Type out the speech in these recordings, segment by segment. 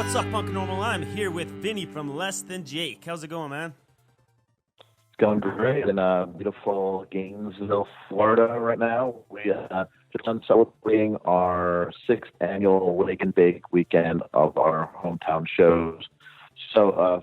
What's up, Punkanormal? I'm here with Vinnie from Less Than Jake. How's it going, man? It's going great in beautiful Gainesville, Florida right now. We just done celebrating our sixth annual Wake and Bake weekend of our hometown shows. So,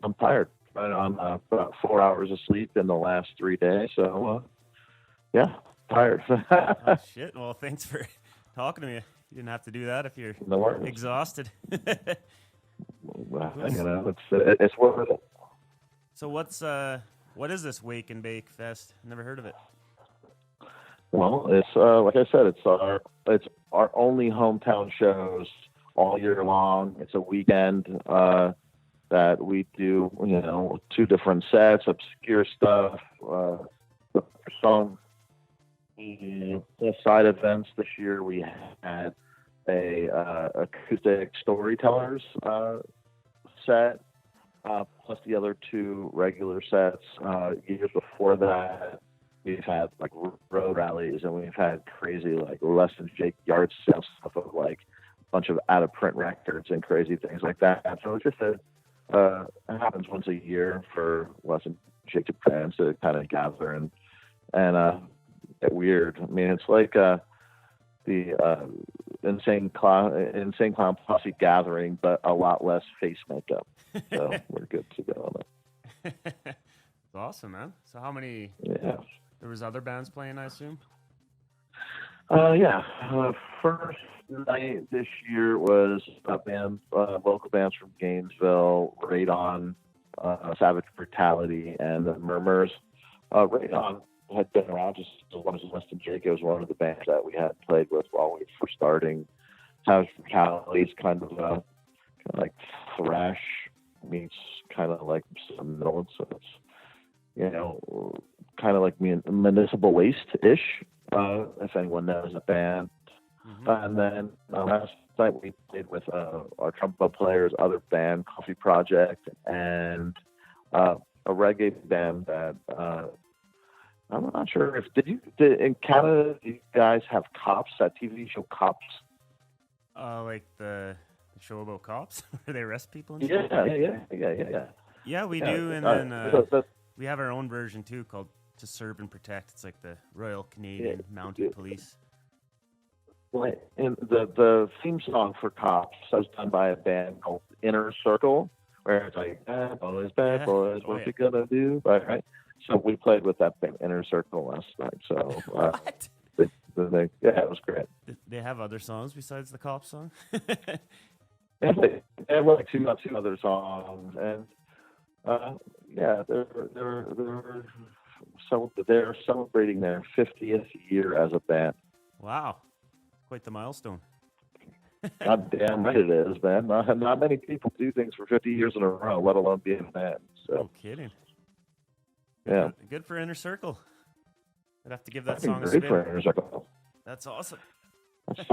I'm tired. I'm about 4 hours of sleep in the last 3 days. So, tired. Oh, shit. Well, thanks for talking to me. You didn't have to do that if you're exhausted. Well, it's worth it. So what is this Wake and Bake Fest? Never heard of it. Well, it's like I said, it's our only hometown shows all year long. It's a weekend that we do, two different sets, obscure stuff, songs. The side events this year we had a acoustic storytellers set, plus the other two regular sets. Years before that, we've had like road rallies, and we've had crazy like Less Than Jake yard sale stuff of like a bunch of out of print records and crazy things like that. So it's just it happens once a year for Less Than Jake fans to kind of gather and get weird. I mean, it's like the insane clown posse gathering, but a lot less face makeup. So we're good to go on it. It's awesome, man. So how many? Yeah. There was other bands playing, I assume. First night this year was a band, local bands from Gainesville, Radon, Savage Brutality, and the Murmurs. Radon had been around just as long as Less Than Jake. It was one of the bands that we had played with while we were starting. Savage Brutality is kind of like thrash meets kind of like some metal. So it's, kind of like Municipal Waste-ish, if anyone knows the band. Mm-hmm. And then last night we played with our trumpet player's other band, Coffee Project, and a reggae band that I'm not sure if in Canada do you guys have Cops, that TV show Cops? Like the show about cops where they arrest people and stuff? Yeah. Yeah, we do, and then we have our own version too called To Serve and Protect. It's like the Royal Canadian Mounted Police. Right. And the theme song for Cops was done by a band called Inner Circle, where it's like, bad boys, what you gonna do? Right. So we played with that band, Inner Circle, last night. So what? It was great. They have other songs besides the Cops song? They have like two other songs, and they're celebrating their 50th year as a band. Wow, quite the milestone. God damn right it is, man. Not many people do things for 50 years in a row, let alone be in a band. So. No kidding. Yeah. Good for Inner Circle. I'd have to give that That'd song a spin. spin. For Inner Circle. That's awesome. That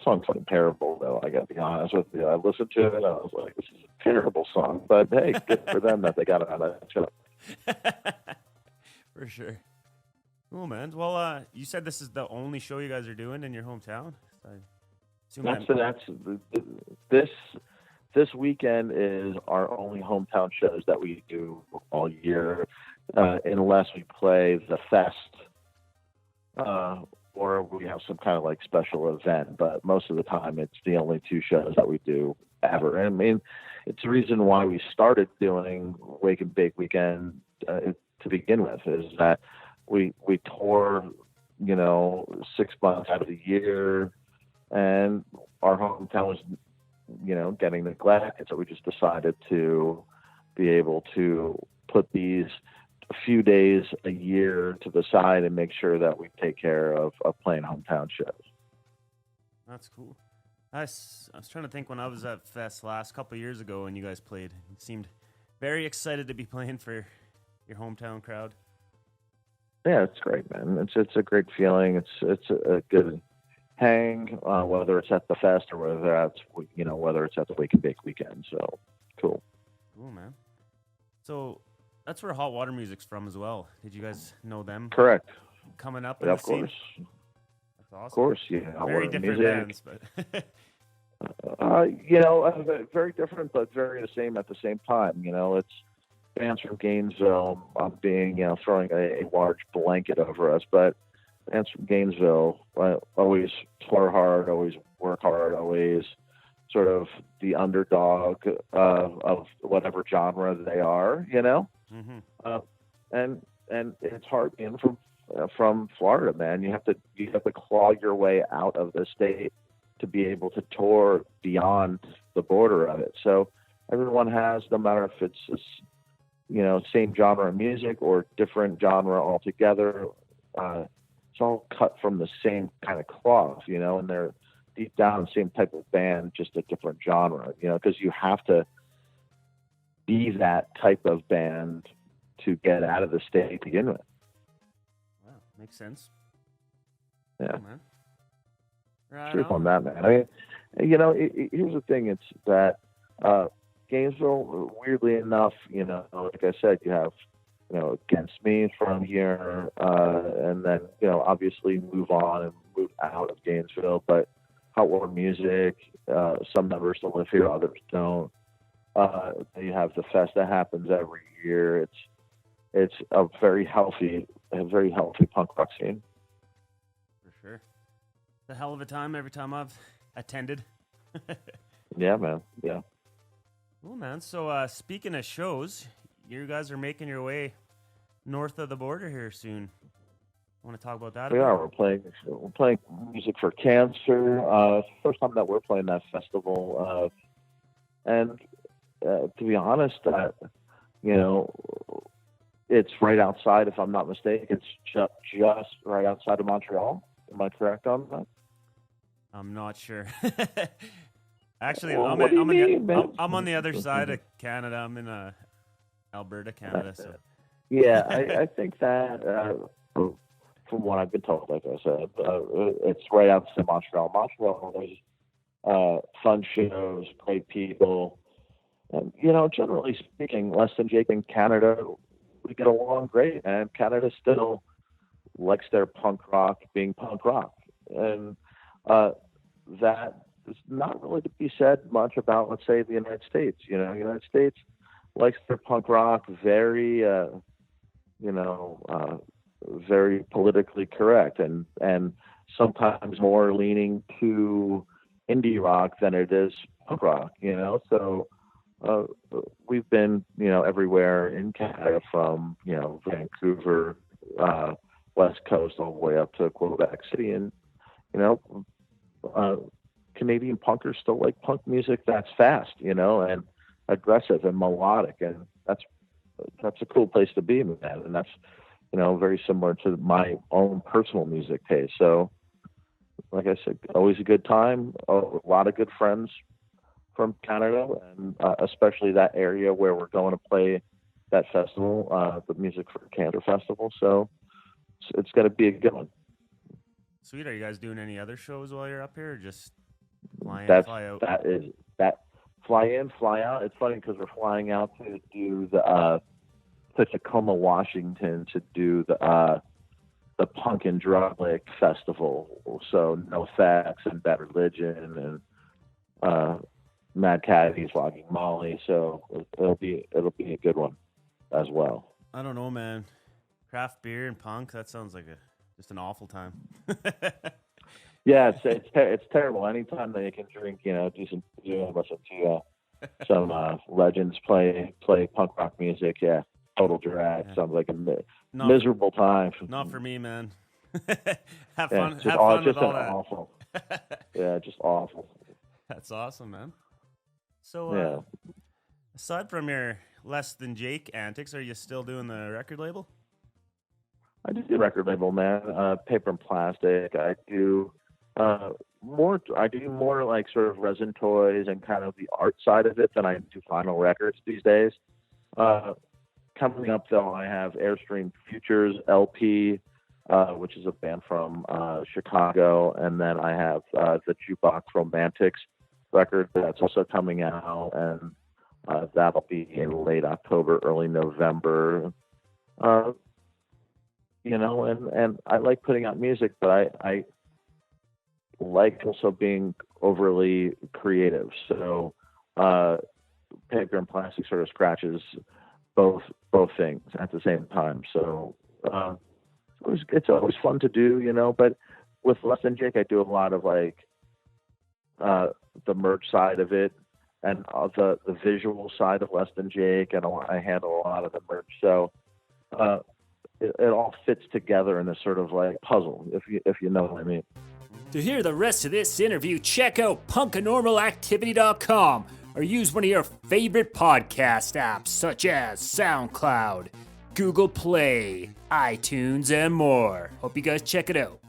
song's fucking terrible, though. I got to be honest with you. I listened to it, and I was like, "This is a terrible song." But hey, good for them that they got it on that show. For sure. Cool, man. Well, you said this is the only show you guys are doing in your hometown. This weekend is our only hometown shows that we do all year, unless we play the fest, or we have some kind of like special event. But most of the time, it's the only two shows that we do ever. And I mean, it's the reason why we started doing Wake and Bake Weekend to begin with, is that we tour, 6 months out of the year, and our hometown was, getting neglected. So we just decided to be able to put these a few days a year to the side and make sure that we take care of playing hometown shows. That's cool. I was trying to think when I was at Fest last couple of years ago and you guys played. You seemed very excited to be playing for your hometown crowd. Yeah, it's great, man. It's a great feeling. It's a good hang, whether it's at the fest or whether it's at the Wake and Bake Weekend. So cool. Cool, man. So that's where Hot Water Music's from as well. Did you guys know them? Correct. Coming up, yeah, in of the scene? course. That's awesome. Of course, yeah. Very different bands, but Very different, but very the same at the same time. It's bands from Gainesville. I'm being, throwing a large blanket over us, but bands from Gainesville always play hard, always work hard, always sort of the underdog of whatever genre they are. Mm-hmm. And it's hard being from Florida, man. You have to claw your way out of the state to be able to tour beyond the border of it. So everyone has, no matter if it's same genre of music or different genre altogether, it's all cut from the same kind of cloth, and they're deep down the same type of band, just a different genre, because you have to be that type of band to get out of the state to begin with. Wow, makes sense. Yeah. Cool, man. Right Truth on. on that, man. I mean, here's the thing: it's that Gainesville, weirdly enough, like I said, you have, Against Me from here, and then, obviously move on and move out of Gainesville. But Hot Water Music, some members still live here, others don't. You have the fest that happens every year. It's a very healthy punk rock scene. For sure. It's a hell of a time every time I've attended. Yeah, man. Yeah. Cool, man. So speaking of shows, you guys are making your way north of the border here soon. Want to talk about that? We are. We're playing Music for Cancer. It's the first time that we're playing that festival. And to be honest, it's right outside, if I'm not mistaken. It's just right outside of Montreal. Am I correct on that? I'm not sure. Actually, Well, I'm on the other side of Canada. I'm in Alberta, Canada. So yeah, I think that from what I've been told, like I said, it's right outside Montreal. Montreal, there's fun shows, great people, and generally speaking, less than Jake in Canada, we get along great, and Canada still likes their punk rock being punk rock, and that is not really to be said much about, let's say, the United States. The United States likes their punk rock very, very politically correct, and sometimes more leaning to indie rock than it is punk rock. So we've been, everywhere in Canada, from Vancouver, West Coast, all the way up to Quebec City, and Canadian punkers still like punk music that's fast, and aggressive and melodic, and that's a cool place to be, man. And that's very similar to my own personal music taste. So, like I said, always a good time. A lot of good friends from Canada, and especially that area where we're going to play that festival, the Music for Canada Festival. So it's going to be a good one. Sweet. Are you guys doing any other shows while you're up here, or just fly in, fly out? Fly in, fly out. It's funny because we're flying out to do to Tacoma, Washington, to do the Punk and Drug Lick Festival. So No Facts and Bad Religion and Mad Caddies, Logging Molly. So it'll be a good one as well. I don't know, man. Craft beer and punk, that sounds like just an awful time. Yeah, it's terrible. Anytime that you can drink, listen to some legends play punk rock music, yeah, total drag. Yeah. Sounds like a miserable time. Not for me, man. Have fun. Just have fun with all that. Awful. Yeah, just awful. That's awesome, man. So, aside from your Less Than Jake antics, are you still doing the record label? I do the record label, man. Paper and Plastic. I do more like sort of resin toys and kind of the art side of it than I do vinyl records these days. Coming up though, I have Airstream Futures LP, which is a band from Chicago, and then I have the Jukebox Romantics record that's also coming out, and that'll be in late October, early November. And I like putting out music, but I like also being overly creative. So paper and plastic sort of scratches both things at the same time. So it's always fun to do, you know. But with Less Than Jake, I do a lot of like the merch side of it, and the visual side of Less Than Jake, and I handle a lot of the merch. So it all fits together in a sort of like puzzle, if you know what I mean. To hear the rest of this interview, check out punkanormalactivity.com or use one of your favorite podcast apps such as SoundCloud, Google Play, iTunes, and more. Hope you guys check it out.